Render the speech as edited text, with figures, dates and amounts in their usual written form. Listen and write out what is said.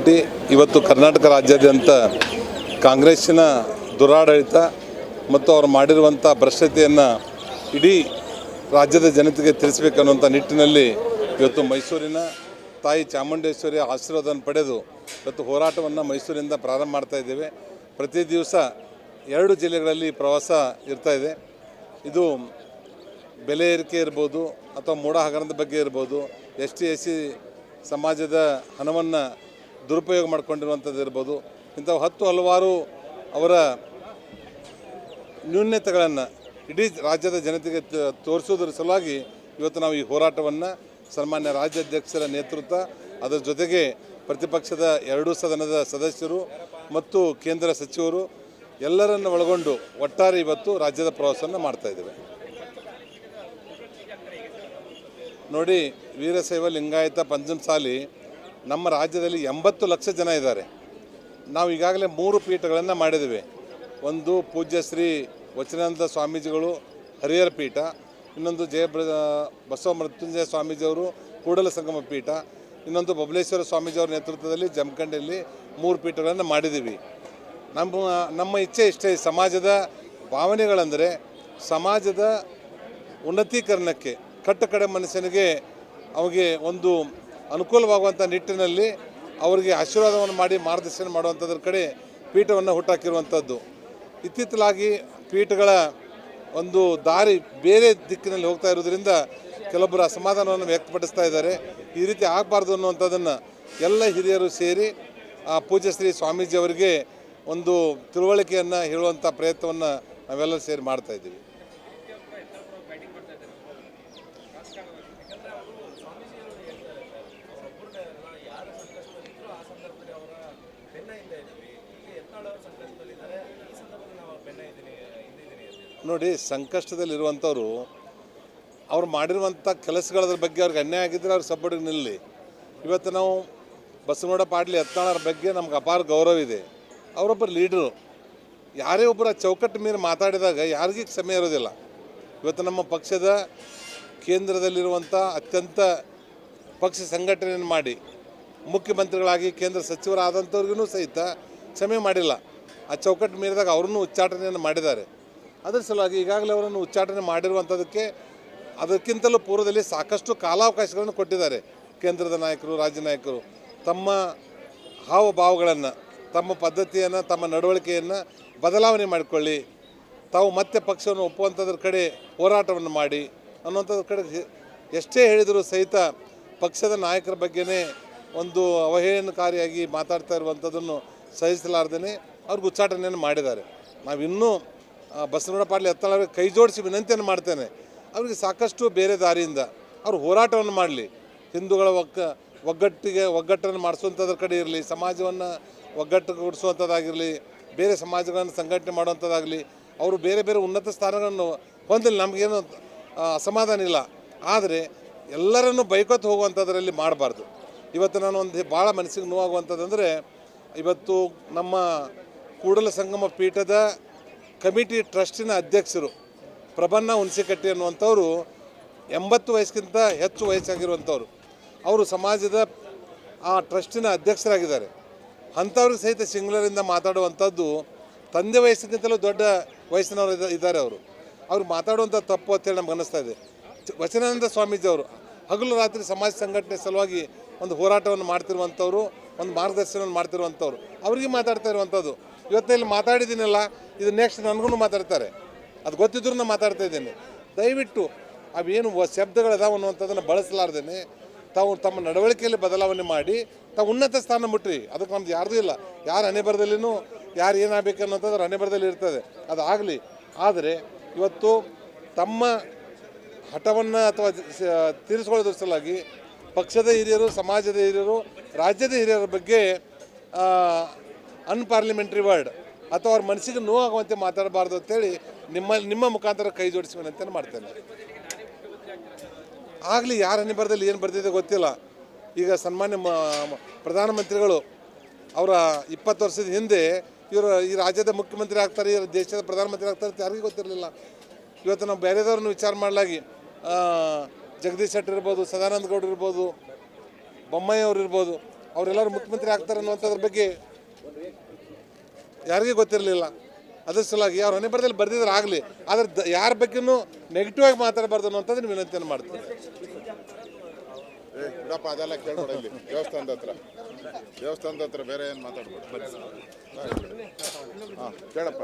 ಶೆಟ್ಟಿ ಇವತ್ತು ಕರ್ನಾಟಕ ರಾಜ್ಯಾದ್ಯಂತ ಕಾಂಗ್ರೆಸ್ಸಿನ ದುರಾಡಳಿತ ಮತ್ತು ಅವರು ಮಾಡಿರುವಂಥ ಭ್ರಷ್ಟತೆಯನ್ನು ಇಡೀ ರಾಜ್ಯದ ಜನತೆಗೆ ತಿಳಿಸಬೇಕನ್ನುವಂಥ ನಿಟ್ಟಿನಲ್ಲಿ ಇವತ್ತು ಮೈಸೂರಿನ ತಾಯಿ ಚಾಮುಂಡೇಶ್ವರಿ ಆಶೀರ್ವಾದವನ್ನು ಪಡೆದು ಇವತ್ತು ಹೋರಾಟವನ್ನು ಮೈಸೂರಿಂದ ಪ್ರಾರಂಭ ಮಾಡ್ತಾ ಇದ್ದೇವೆ. ಪ್ರತಿ ದಿವಸ 2 ಜಿಲ್ಲೆಗಳಲ್ಲಿ ಪ್ರವಾಸ ಇರ್ತಾಯಿದೆ. ಇದು ಬೆಲೆ ಏರಿಕೆ ಇರ್ಬೋದು ಅಥವಾ ಮೂಢ ಹಗರಣದ ಬಗ್ಗೆ ಇರ್ಬೋದು, ST/SC ಸಮಾಜದ ಹಣವನ್ನು ದುರುಪಯೋಗ ಮಾಡಿಕೊಂಡಿರುವಂಥದ್ದು ಇರ್ಬೋದು, ಇಂಥವು ಹಲವಾರು ಅವರ ನ್ಯೂನತೆಗಳನ್ನು ಇಡೀ ರಾಜ್ಯದ ಜನತೆಗೆ ತೋರಿಸೋದ್ರ ಸಲುವಾಗಿ ಇವತ್ತು ನಾವು ಈ ಹೋರಾಟವನ್ನು ಸನ್ಮಾನ್ಯ ರಾಜ್ಯಾಧ್ಯಕ್ಷರ ನೇತೃತ್ವ, ಅದರ ಜೊತೆಗೆ ಪ್ರತಿಪಕ್ಷದ 2 ಸದನದ ಸದಸ್ಯರು ಮತ್ತು ಕೇಂದ್ರ ಸಚಿವರು ಎಲ್ಲರನ್ನು ಒಳಗೊಂಡು ಒಟ್ಟಾರೆ ಇವತ್ತು ರಾಜ್ಯದ ಪ್ರವಾಸವನ್ನು ಮಾಡ್ತಾಯಿದ್ದೇವೆ. ನೋಡಿ, ವೀರಶೈವ ಲಿಂಗಾಯತ ಪಂಚಮಸಾಲಿ ನಮ್ಮ ರಾಜ್ಯದಲ್ಲಿ 80 ಲಕ್ಷ ಜನ ಇದ್ದಾರೆ. ನಾವು ಈಗಾಗಲೇ 3 ಪೀಠಗಳನ್ನು ಮಾಡಿದ್ದೇವೆ. ಒಂದು ಪೂಜ್ಯ ಶ್ರೀ ವಚನಾನಂದ ಸ್ವಾಮೀಜಿಗಳು ಹರಿಹರ ಪೀಠ, ಇನ್ನೊಂದು ಬಸವ ಮೃತ್ಯುಂಜಯ ಸ್ವಾಮೀಜಿಯವರು ಕೂಡಲ ಸಂಗಮ ಪೀಠ, ಇನ್ನೊಂದು ಬಬಲೇಶ್ವರ ಸ್ವಾಮೀಜಿಯವರ ನೇತೃತ್ವದಲ್ಲಿ ಜಮಖಂಡಿಯಲ್ಲಿ 3 ಪೀಠಗಳನ್ನು ಮಾಡಿದ್ದೀವಿ. ನಮ್ಮ ಇಚ್ಛೆ ಇಷ್ಟೇ, ಸಮಾಜದ ಭಾವನೆಗಳಂದರೆ ಸಮಾಜದ ಉನ್ನತೀಕರಣಕ್ಕೆ, ಕಟ್ಟಕಡೆ ಮನುಷ್ಯನಿಗೆ ಅವರಿಗೆ ಒಂದು ಅನುಕೂಲವಾಗುವಂಥ ನಿಟ್ಟಿನಲ್ಲಿ ಅವರಿಗೆ ಆಶೀರ್ವಾದವನ್ನು ಮಾಡಿ ಮಾರ್ಗದರ್ಶನ ಮಾಡುವಂಥದ್ರ ಕಡೆ ಪೀಠವನ್ನು ಹುಟ್ಟಾಕಿರುವಂಥದ್ದು. ಇತ್ತಿತ್ತಲಾಗಿ ಪೀಠಗಳ ಒಂದು ದಾರಿ ಬೇರೆ ದಿಕ್ಕಿನಲ್ಲಿ ಹೋಗ್ತಾ ಇರೋದ್ರಿಂದ ಕೆಲವೊಬ್ಬರು ಅಸಮಾಧಾನವನ್ನು ವ್ಯಕ್ತಪಡಿಸ್ತಾ ಇದ್ದಾರೆ. ಈ ರೀತಿ ಆಗಬಾರ್ದು ಅನ್ನುವಂಥದ್ದನ್ನು ಎಲ್ಲ ಹಿರಿಯರು ಸೇರಿ ಪೂಜ್ಯ ಶ್ರೀ ಸ್ವಾಮೀಜಿಯವರಿಗೆ ಒಂದು ತಿಳುವಳಿಕೆಯನ್ನು ಹೇಳುವಂಥ ಪ್ರಯತ್ನವನ್ನು ನಾವೆಲ್ಲರೂ ಸೇರಿ ಮಾಡ್ತಾಯಿದ್ದೀವಿ. ನೋಡಿ, ಸಂಕಷ್ಟದಲ್ಲಿರುವಂಥವ್ರು ಅವ್ರು ಮಾಡಿರುವಂಥ ಕೆಲಸಗಳದ್ರ ಬಗ್ಗೆ ಅವ್ರಿಗೆ ಅನ್ಯಾಯ ಆಗಿದ್ದರೆ ಅವ್ರು ಸಬ್ಬಡಿಗೆ ನಿಲ್ಲಿ. ಇವತ್ತು ನಾವು ಬಸವನಗೌಡ ಪಾಟೀಲ್ ಯತ್ನಾಳರ ಬಗ್ಗೆ ನಮ್ಗೆ ಅಪಾರ ಗೌರವ ಇದೆ. ಅವರೊಬ್ಬರು ಲೀಡ್ರು. ಯಾರೇ ಒಬ್ಬರ ಚೌಕಟ್ಟು ಮೀರಿ ಮಾತಾಡಿದಾಗ ಯಾರಿಗೂ ಕ್ಷಮೆ ಇರೋದಿಲ್ಲ. ಇವತ್ತು ನಮ್ಮ ಪಕ್ಷದ ಕೇಂದ್ರದಲ್ಲಿರುವಂಥ ಅತ್ಯಂತ ಪಕ್ಷ ಸಂಘಟನೆಯನ್ನು ಮಾಡಿ ಮುಖ್ಯಮಂತ್ರಿಗಳಾಗಿ ಕೇಂದ್ರ ಸಚಿವರಾದಂಥವ್ರಿಗೂ ಸಹಿತ ಕ್ಷಮೆ ಮಾಡಿಲ್ಲ. ಆ ಚೌಕಟ್ಟು ಮೀರಿದಾಗ ಅವ್ರನ್ನೂ ಉಚ್ಚಾಟನೆಯನ್ನು ಮಾಡಿದ್ದಾರೆ. ಅದರ ಸಲುವಾಗಿ ಈಗಾಗಲೇ ಅವರನ್ನು ಉಚ್ಚಾಟನೆ ಮಾಡಿರುವಂಥದ್ದಕ್ಕೆ ಅದಕ್ಕಿಂತಲೂ ಪೂರ್ವದಲ್ಲಿ ಸಾಕಷ್ಟು ಕಾಲಾವಕಾಶಗಳನ್ನು ಕೊಟ್ಟಿದ್ದಾರೆ. ಕೇಂದ್ರದ ನಾಯಕರು, ರಾಜ್ಯ ನಾಯಕರು ತಮ್ಮ ಹಾವಭಾವಗಳನ್ನು, ತಮ್ಮ ಪದ್ಧತಿಯನ್ನು, ತಮ್ಮ ನಡವಳಿಕೆಯನ್ನು ಬದಲಾವಣೆ ಮಾಡಿಕೊಳ್ಳಿ, ತಾವು ಮತ್ತೆ ಪಕ್ಷವನ್ನು ಒಪ್ಪುವಂಥದ್ರ ಕಡೆ ಹೋರಾಟವನ್ನು ಮಾಡಿ ಅನ್ನುವಂಥದ್ರ ಕಡೆ ಎಷ್ಟೇ ಹೇಳಿದರೂ ಸಹಿತ ಪಕ್ಷದ ನಾಯಕರ ಬಗ್ಗೆನೇ ಒಂದು ಅವಹೇಳನಕಾರಿಯಾಗಿ ಮಾತಾಡ್ತಾ ಇರುವಂಥದ್ದನ್ನು ಸಹಿಸಲಾರ್ದೇ ಅವ್ರಿಗೆ ಉಚ್ಚಾಟನೆಯನ್ನು ಮಾಡಿದ್ದಾರೆ. ನಾವಿನ್ನೂ ಬಸವನಗೌಡ ಪಾಟೀಲ್ ಯತ್ನಾಳ್ ಕೈ ಜೋಡಿಸಿ ವಿನಂತಿಯನ್ನು ಮಾಡ್ತೇನೆ, ಅವರಿಗೆ ಸಾಕಷ್ಟು ಬೇರೆ ದಾರಿಯಿಂದ ಅವರು ಹೋರಾಟವನ್ನು ಮಾಡಲಿ. ಹಿಂದೂಗಳ ಒಗ್ಗಟ್ಟನ್ನು ಮಾಡಿಸುವಂಥದ್ರ ಕಡೆ ಇರಲಿ, ಸಮಾಜವನ್ನು ಒಗ್ಗಟ್ಟುಗೊಳಿಸುವಂಥದ್ದಾಗಿರಲಿ, ಬೇರೆ ಸಮಾಜಗಳನ್ನು ಸಂಘಟನೆ ಮಾಡುವಂಥದ್ದಾಗಲಿ, ಅವರು ಬೇರೆ ಬೇರೆ ಉನ್ನತ ಸ್ಥಾನಗಳನ್ನು ಹೊಂದಿಲ್ಲ. ನಮಗೇನು ಅಸಮಾಧಾನ ಇಲ್ಲ, ಆದರೆ ಎಲ್ಲರನ್ನು ಬೈಕೊತ್ತು ಹೋಗುವಂಥದ್ರಲ್ಲಿ ಮಾಡಬಾರ್ದು. ಇವತ್ತು ನಾನು ಒಂದು ಭಾಳ ಮನಸ್ಸಿಗೆ ನೋವಾಗುವಂಥದ್ದಂದರೆ, ಇವತ್ತು ನಮ್ಮ ಕೂಡಲ ಸಂಗಮ ಪೀಠದ ಕಮಿಟಿ ಟ್ರಸ್ಟಿನ ಅಧ್ಯಕ್ಷರು ಪ್ರಬನ್ನ ಹುಣಸೆಕಟ್ಟಿ ಅನ್ನುವಂಥವ್ರು 80 ವಯಸ್ಸಿಗಿಂತ ಹೆಚ್ಚು ವಯಸ್ಸಾಗಿರುವಂಥವ್ರು. ಅವರು ಸಮಾಜದ ಆ ಟ್ರಸ್ಟಿನ ಅಧ್ಯಕ್ಷರಾಗಿದ್ದಾರೆ. ಅಂಥವ್ರಿಗೆ ಸಹಿತ ಸಿಂಗ್ಲರಿಂದ ಮಾತಾಡುವಂಥದ್ದು, ತಂದೆ ವಯಸ್ಸಿಗಿಂತಲೂ ದೊಡ್ಡ ವಯಸ್ಸಿನವರು ಇದ್ದಾರೆ. ಅವ್ರು ಮಾತಾಡುವಂಥ ತಪ್ಪು ಅಂತೇಳಿ ನಮ್ಗೆ ಅನ್ನಿಸ್ತಾ ಇದೆ. ವಚನಾನಂದ ಸ್ವಾಮೀಜಿಯವರು ಹಗಲು ರಾತ್ರಿ ಸಮಾಜ ಸಂಘಟನೆ ಸಲುವಾಗಿ ಒಂದು ಹೋರಾಟವನ್ನು ಮಾಡ್ತಿರುವಂಥವ್ರು, ಒಂದು ಮಾರ್ಗದರ್ಶನವನ್ನು ಮಾಡ್ತಿರುವಂಥವ್ರು, ಅವ್ರಿಗೆ ಮಾತಾಡ್ತಾ ಇರುವಂಥದ್ದು. ಇವತ್ತಲ್ಲಿ ಮಾತಾಡಿದ್ದೀನಲ್ಲ, ಇದು ನೆಕ್ಸ್ಟ್ ನನಗೂ ಮಾತಾಡ್ತಾರೆ, ಅದು ಗೊತ್ತಿದ್ರೂ ನಾನು ಮಾತಾಡ್ತಾ ಇದ್ದೇನೆ. ದಯವಿಟ್ಟು ಅವೇನು ಶಬ್ದಗಳದಾವ ಅನ್ನುವಂಥದ್ದನ್ನು ಬಳಸಲಾರ್ದೇ ತಾವು ತಮ್ಮ ನಡವಳಿಕೆಯಲ್ಲಿ ಬದಲಾವಣೆ ಮಾಡಿ ತಾವು ಉನ್ನತ ಸ್ಥಾನ ಮುಟ್ರಿ. ಅದಕ್ಕೆ ನಮ್ದು ಯಾರ್ದೂ ಇಲ್ಲ. ಯಾರ ಹಣೆಬರದಲ್ಲಿನೂ ಯಾರು ಏನಾಗಬೇಕು ಅನ್ನೋಂಥದ್ದು ಹಣೆಬರದಲ್ಲಿ ಇರ್ತದೆ, ಅದಾಗಲಿ. ಆದರೆ ಇವತ್ತು ತಮ್ಮ ಹಠವನ್ನು ಅಥವಾ ತೀರಿಸ್ಕೊಳ್ಳೋದ್ರ ಸಲುವಾಗಿ ಪಕ್ಷದ ಹಿರಿಯರು, ಸಮಾಜದ ಹಿರಿಯರು, ರಾಜ್ಯದ ಹಿರಿಯರ ಬಗ್ಗೆ ಅನ್ಪಾರ್ಲಿಮೆಂಟ್ರಿ ವರ್ಡ್ ಅಥವಾ ಅವ್ರ ಮನಸ್ಸಿಗೆ ನೋವಾಗುವಂತೆ ಮಾತಾಡಬಾರ್ದು ಅಂತೇಳಿ ನಿಮ್ಮ ಮುಖಾಂತರ ಕೈ ಜೋಡಿಸಿ ವಿನಂತಿಯನ್ನು ಮಾಡ್ತೇನೆ. ಆಗಲಿ, ಯಾರ ಹಣೆಬರದಲ್ಲಿ ಏನು ಬರ್ತಿದೆ ಗೊತ್ತಿಲ್ಲ. ಈಗ ಸನ್ಮಾನ್ಯ ಪ್ರಧಾನಮಂತ್ರಿಗಳು ಅವರ 20 ವರ್ಷದ ಹಿಂದೆ ಇವರು ಈ ರಾಜ್ಯದ ಮುಖ್ಯಮಂತ್ರಿ ಆಗ್ತಾರೆ, ಈ ದೇಶದ ಪ್ರಧಾನಮಂತ್ರಿ ಆಗ್ತಾರೆ ಅಂತ ಯಾರಿಗೂ ಗೊತ್ತಿರಲಿಲ್ಲ. ಇವತ್ತು ನಾವು ಬೇರೆದವ್ರನ್ನ ವಿಚಾರ ಮಾಡಲಾಗಿ ಜಗದೀಶ್ ಶೆಟ್ಟರ್ ಇರ್ಬೋದು, ಸದಾನಂದ ಗೌಡ್ರು ಇರ್ಬೋದು, ಬೊಮ್ಮಾಯಿ ಅವರು ಇರ್ಬೋದು, ಅವರೆಲ್ಲರೂ ಮುಖ್ಯಮಂತ್ರಿ ಆಗ್ತಾರೆ ಅನ್ನುವಂಥದ್ರ ಬಗ್ಗೆ ಯಾರಿಗೂ ಗೊತ್ತಿರಲಿಲ್ಲ. ಅದ್ರ ಸಲುವಾಗಿ ಅವ್ರ ಹಣೆ ಬರದಲ್ಲಿ ಬರೆದಿದ್ರೆ ಆಗಲಿ, ಆದರೆ ಯಾರ ಬಗ್ಗೆನೂ ನೆಗೆಟಿವ್ ಆಗಿ ಮಾತಾಡಬಾರ್ದು ಅನ್ನೋಂಥದ್ದು ವಿನಂತಿಯನ್ನು ಮಾಡ್ತೀನಿ. ಬಿಡಪ್ಪ, ಅದೆಲ್ಲ ಕೇಳ್ಬೇಡ. ಇಲ್ಲಿ ದೇವಸ್ಥಾನದ ಹತ್ರ ಬೇರೆ ಏನು ಮಾತಾಡ್ಬೋದು. ಹಾಂ, ಕೇಳಪ್ಪ.